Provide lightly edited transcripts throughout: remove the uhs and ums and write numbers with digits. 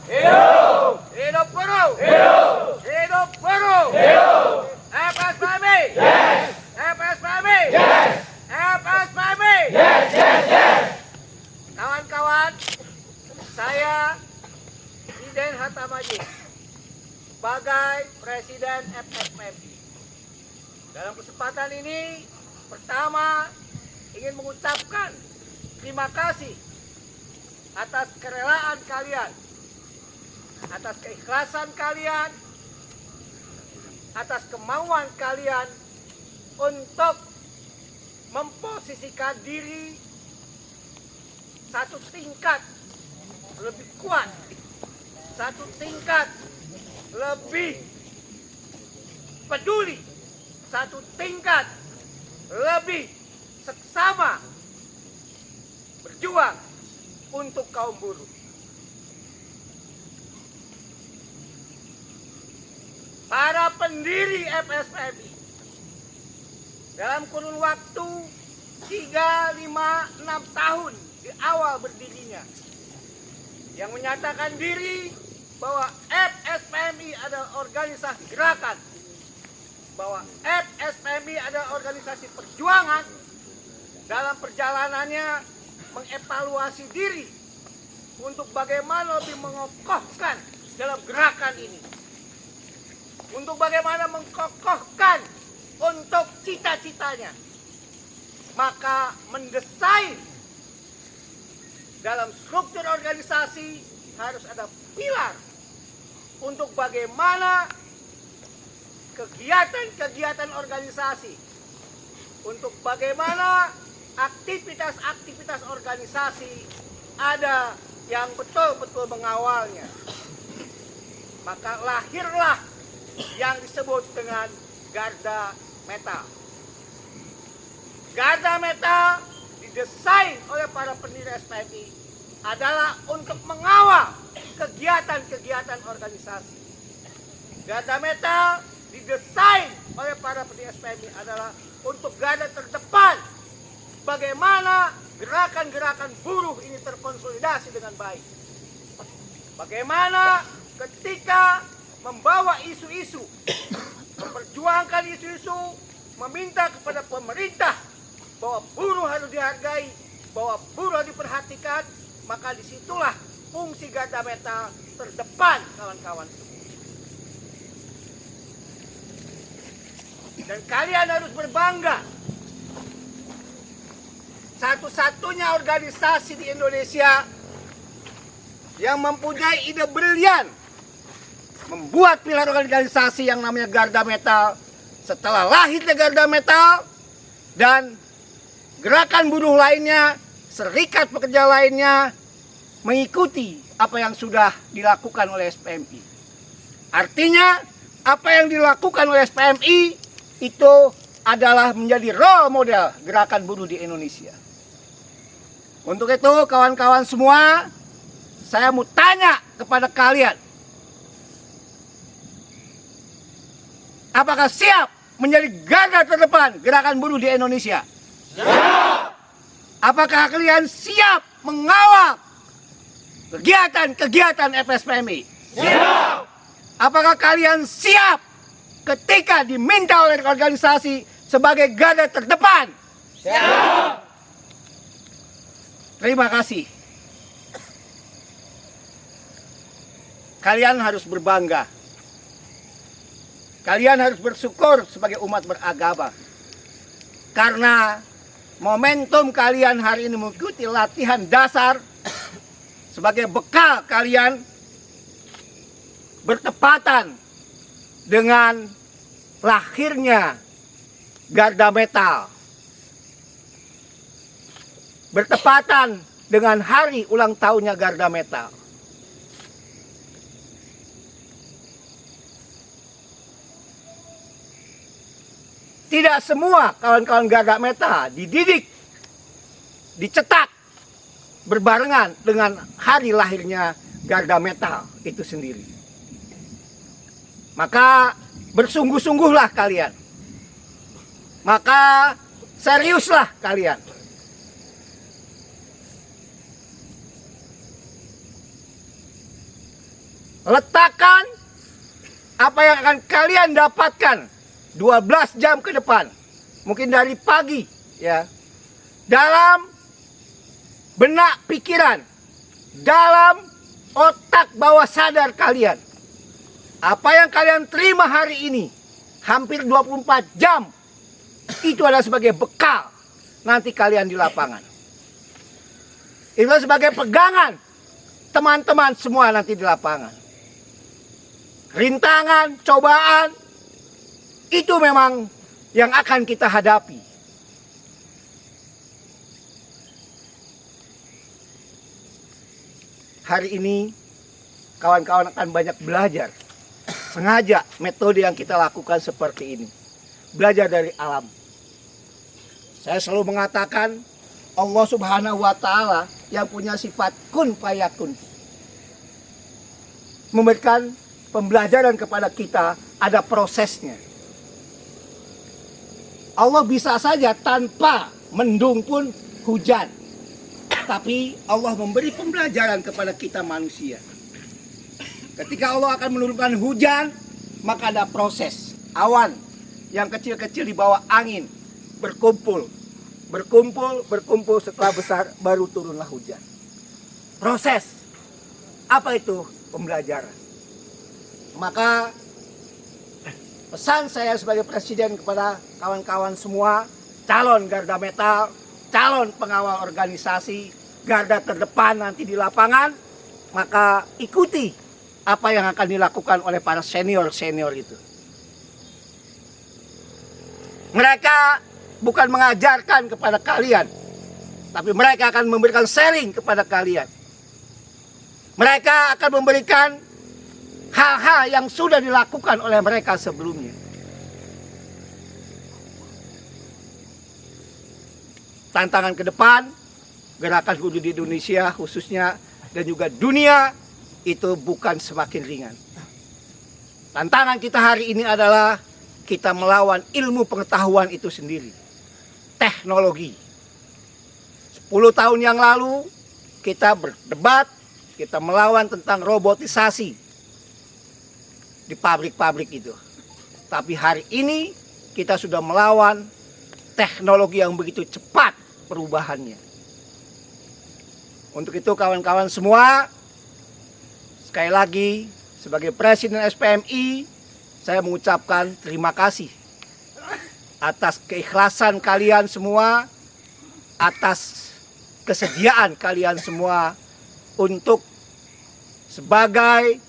Hidup! Hidup guru! Hidup! Hidup guru! Hidup! FSPMB! Yes! FSPMB! Yes! FSPMB! Yes! Yes! Yes! Kawan-kawan, saya Diden Hatta Majid sebagai Presiden FSPMB. Dalam kesempatan ini, pertama ingin mengucapkan terima kasih atas kerelaan kalian, atas keikhlasan kalian, atas kemauan kalian untuk memposisikan diri satu tingkat lebih kuat, satu tingkat lebih peduli, satu tingkat lebih seksama berjuang untuk kaum buruh. Para pendiri FSPMI dalam kurun waktu 3, 5, 6 tahun di awal berdirinya yang menyatakan diri bahwa FSPMI adalah organisasi gerakan, bahwa FSPMI adalah organisasi perjuangan. Dalam perjalanannya mengevaluasi diri untuk bagaimana lebih mengokohkan dalam gerakan ini, untuk bagaimana mengkokohkan untuk cita-citanya, maka mendesain dalam struktur organisasi harus ada pilar untuk bagaimana kegiatan-kegiatan organisasi, untuk bagaimana aktivitas-aktivitas organisasi ada yang betul-betul mengawalnya. Maka lahirlah yang disebut dengan Garda Metal. Garda Metal didesain oleh para pendiri FSPMI adalah untuk mengawal kegiatan-kegiatan organisasi. Garda Metal didesain oleh para pendiri FSPMI adalah untuk garda terdepan bagaimana gerakan-gerakan buruh ini terkonsolidasi dengan baik. Bagaimana ketika membawa isu-isu, memperjuangkan isu-isu, meminta kepada pemerintah bahwa buruh harus dihargai, bahwa buruh harus diperhatikan, maka disitulah fungsi Garda Metal terdepan, kawan-kawan. Dan kalian harus berbangga, satu-satunya organisasi di Indonesia yang mempunyai ide brilian membuat pilar organisasi yang namanya Garda Metal. Setelah lahirnya Garda Metal dan gerakan buruh lainnya, serikat pekerja lainnya mengikuti apa yang sudah dilakukan oleh SPMI. Artinya apa yang dilakukan oleh SPMI itu adalah menjadi role model gerakan buruh di Indonesia. Untuk itu kawan-kawan semua, saya mau tanya kepada kalian, apakah siap menjadi garda terdepan gerakan buruh di Indonesia? Siap! Apakah kalian siap mengawal kegiatan-kegiatan FSPMI? Siap! Apakah kalian siap ketika diminta oleh organisasi sebagai garda terdepan? Siap! Terima kasih. Kalian harus berbangga. Kalian harus bersyukur sebagai umat beragama. Karena momentum kalian hari ini mengikuti latihan dasar sebagai bekal kalian bertepatan dengan lahirnya Garda Metal. Bertepatan dengan hari ulang tahunnya Garda Metal. Tidak semua kawan-kawan Garda Metal dididik, dicetak berbarengan dengan hari lahirnya Garda Metal itu sendiri. Maka bersungguh-sungguhlah kalian. Maka seriuslah kalian. Letakkan apa yang akan kalian dapatkan 12 jam ke depan, mungkin dari pagi ya, dalam benak pikiran, dalam otak bawah sadar kalian. Apa yang kalian terima hari ini, hampir 24 jam, itu adalah sebagai bekal nanti kalian di lapangan. Itu sebagai pegangan teman-teman semua nanti di lapangan. Rintangan, cobaan, itu memang yang akan kita hadapi. Hari ini kawan-kawan akan banyak belajar. Sengaja metode yang kita lakukan seperti ini. Belajar dari alam. Saya selalu mengatakan Allah Subhanahu wa Ta'ala yang punya sifat kun fayakun memberikan pembelajaran kepada kita, ada prosesnya. Allah bisa saja tanpa mendung pun hujan, tapi Allah memberi pembelajaran kepada kita manusia. Ketika Allah akan menurunkan hujan, maka ada proses. Awan yang kecil-kecil di bawah angin berkumpul, setelah besar baru turunlah hujan. Proses. Apa itu? Pembelajaran. Maka pesan saya sebagai presiden kepada kawan-kawan semua, calon garda metal, calon pengawal organisasi, garda terdepan nanti di lapangan, maka ikuti apa yang akan dilakukan oleh para senior-senior itu. Mereka bukan mengajarkan kepada kalian, tapi mereka akan memberikan sharing kepada kalian. Mereka akan memberikan hal-hal yang sudah dilakukan oleh mereka sebelumnya. Tantangan ke depan, gerakan hulu di Indonesia khususnya dan juga dunia, itu bukan semakin ringan. Tantangan kita hari ini adalah kita melawan ilmu pengetahuan itu sendiri. Teknologi. 10 tahun yang lalu kita berdebat, kita melawan tentang robotisasi di pabrik-pabrik itu. Tapi hari ini kita sudah melawan teknologi yang begitu cepat perubahannya. Untuk itu kawan-kawan semua, sekali lagi sebagai Presiden SPMI, saya mengucapkan terima kasih atas keikhlasan kalian semua, atas kesediaan kalian semua untuk sebagai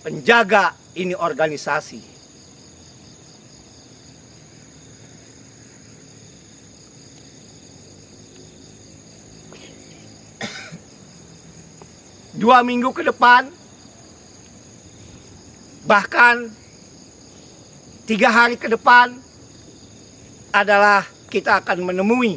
penjaga ini organisasi. Dua minggu ke depan, bahkan 3 hari ke depan adalah kita akan menemui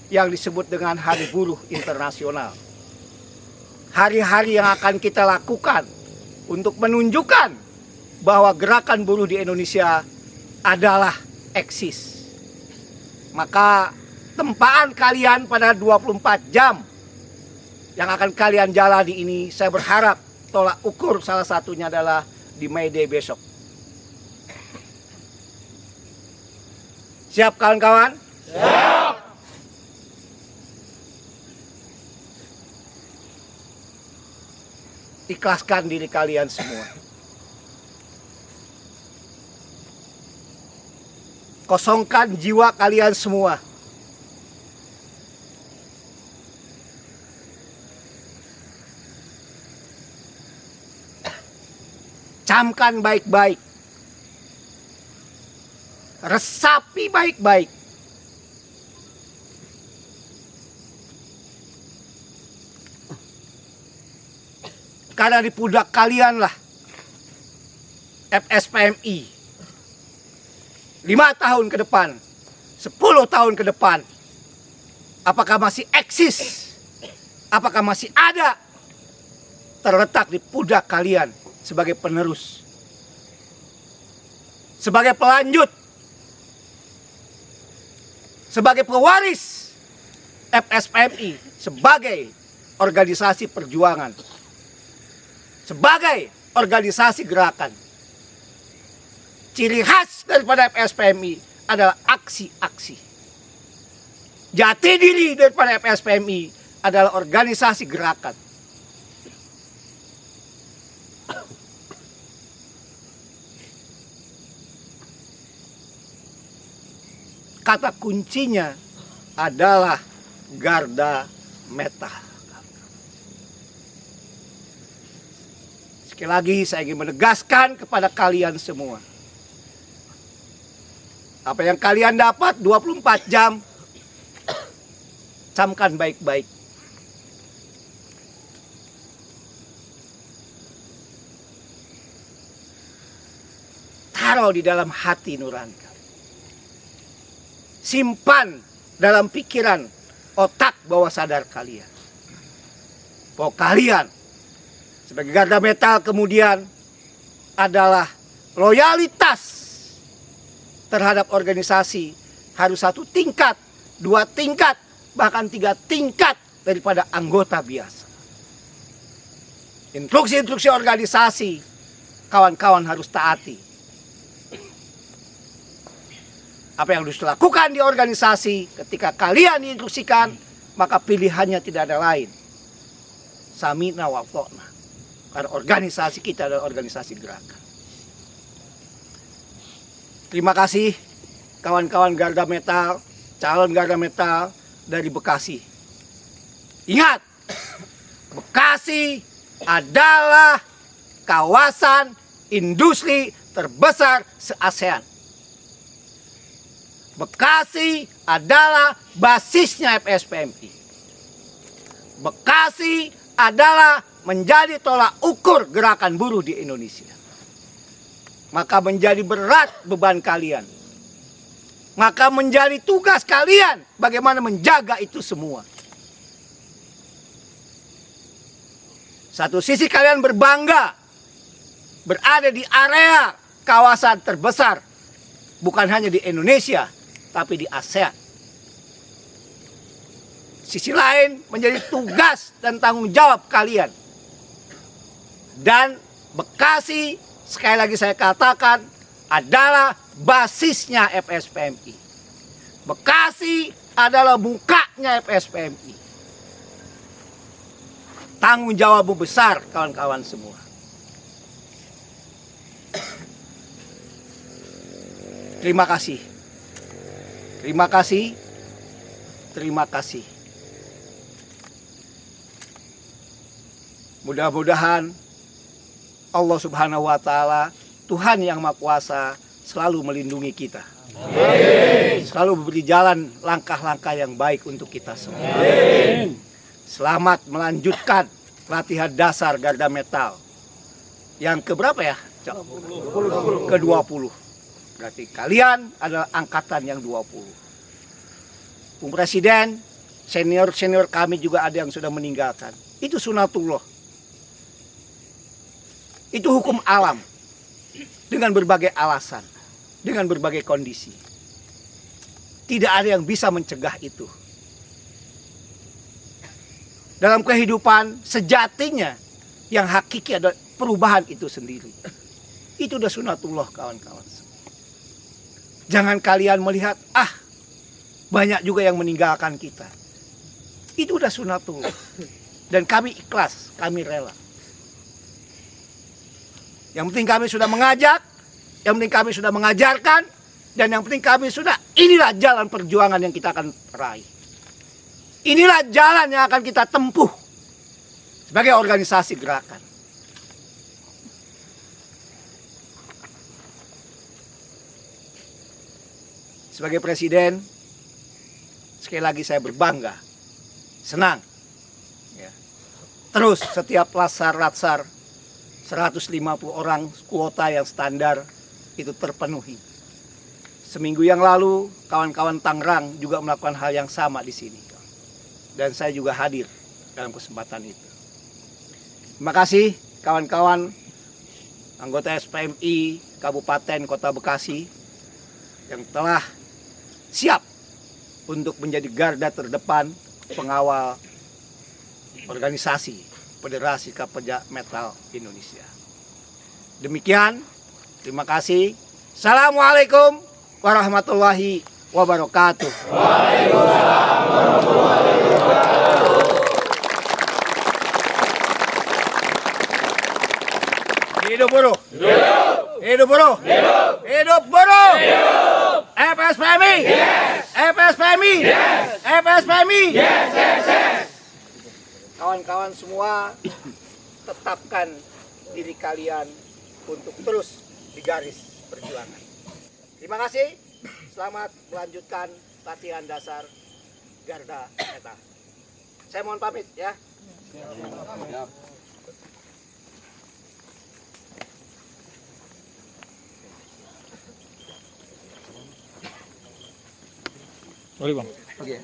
yang disebut dengan Hari Buruh Internasional. Hari-hari yang akan kita lakukan untuk menunjukkan bahwa gerakan buruh di Indonesia adalah eksis. Maka tempaan kalian pada 24 jam yang akan kalian jalani ini, saya berharap tolak ukur salah satunya adalah di May Day besok. Siap kawan-kawan? Siap. Ikhlaskan diri kalian semua. Kosongkan jiwa kalian semua. Camkan baik-baik. Resapi baik-baik. Karena di pundak kalianlah FSPMI 5 tahun ke depan, 10 tahun ke depan, apakah masih eksis, apakah masih ada, terletak di pundak kalian sebagai penerus, sebagai pelanjut, sebagai pewaris FSPMI, sebagai organisasi perjuangan. sebagai organisasi gerakan. Ciri khas daripada FSPMI adalah aksi-aksi. Jati diri daripada FSPMI adalah organisasi gerakan. Kata kuncinya adalah garda metal. Sekali lagi saya ingin menegaskan kepada kalian semua. Apa yang kalian dapat 24 jam, camkan baik-baik. Taruh di dalam hati nurani. Simpan dalam pikiran, otak bawah sadar kalian. Bahwa kalian sebagai garda metal kemudian adalah loyalitas terhadap organisasi harus 1 tingkat, 2 tingkat, bahkan 3 tingkat daripada anggota biasa. Instruksi-instruksi organisasi kawan-kawan harus taati. Apa yang harus dilakukan di organisasi ketika kalian diinstruksikan, maka pilihannya tidak ada lain. Samina wa ata'na. Karena organisasi kita adalah organisasi gerakan. Terima kasih kawan-kawan garda metal, calon garda metal dari Bekasi. Ingat, Bekasi adalah kawasan industri terbesar se-ASEAN. Bekasi adalah basisnya FSPMI. Bekasi adalah menjadi tolak ukur gerakan buruh di Indonesia. Maka menjadi berat beban kalian. Maka menjadi tugas kalian bagaimana menjaga itu semua. Satu sisi kalian berbangga berada di area kawasan terbesar, bukan hanya di Indonesia, tapi di ASEAN. Sisi lain menjadi tugas dan tanggung jawab kalian. Dan Bekasi, sekali lagi saya katakan, adalah basisnya FSPMI. Bekasi adalah mukanya FSPMI. Tanggung jawabmu besar kawan-kawan semua. Terima kasih. Terima kasih. Terima kasih. Mudah-mudahan Allah Subhanahu wa taala, Tuhan yang Maha Kuasa, selalu melindungi kita. Amin. Selalu memberi jalan langkah-langkah yang baik untuk kita semua. Amin. Selamat melanjutkan latihan dasar garda metal. Yang keberapa ya? Ke-20. Berarti kalian adalah angkatan yang 20. Bung Presiden, senior-senior kami juga ada yang sudah meninggalkan. Itu sunatullah. Itu hukum alam. Dengan berbagai alasan. Dengan berbagai kondisi. Tidak ada yang bisa mencegah itu. Dalam kehidupan sejatinya, yang hakiki adalah perubahan itu sendiri. Itu udah sunatullah kawan-kawan. Jangan kalian melihat, banyak juga yang meninggalkan kita. Itu udah sunatullah. Dan kami ikhlas, kami rela. Yang penting kami sudah mengajak, yang penting kami sudah mengajarkan, dan yang penting kami sudah, inilah jalan perjuangan yang kita akan raih. Inilah jalan yang akan kita tempuh sebagai organisasi gerakan. Sebagai presiden, sekali lagi saya berbangga, senang. Ya. Terus setiap latsar 150 orang kuota yang standar itu terpenuhi. Seminggu yang lalu, kawan-kawan Tangerang juga melakukan hal yang sama di sini. Dan saya juga hadir dalam kesempatan itu. Terima kasih kawan-kawan anggota SPMI Kabupaten Kota Bekasi yang telah siap untuk menjadi garda terdepan pengawal organisasi Federasi Pekerja Metal Indonesia. Demikian, terima kasih. Assalamualaikum warahmatullahi wabarakatuh. Waalaikumsalam warahmatullahi wabarakatuh. Hidup buruh. Hidup. Hidup buruh. Hidup. Hidup buruh. Hidup. FSPMI. Yes. FSPMI. Yes. FSPMI. Yes, yes, yes. Kawan-kawan semua, tetapkan diri kalian untuk terus di garis perjuangan. Terima kasih. Selamat melanjutkan latihan dasar Garda Metal. Saya mohon pamit ya. Boleh bang. Oke.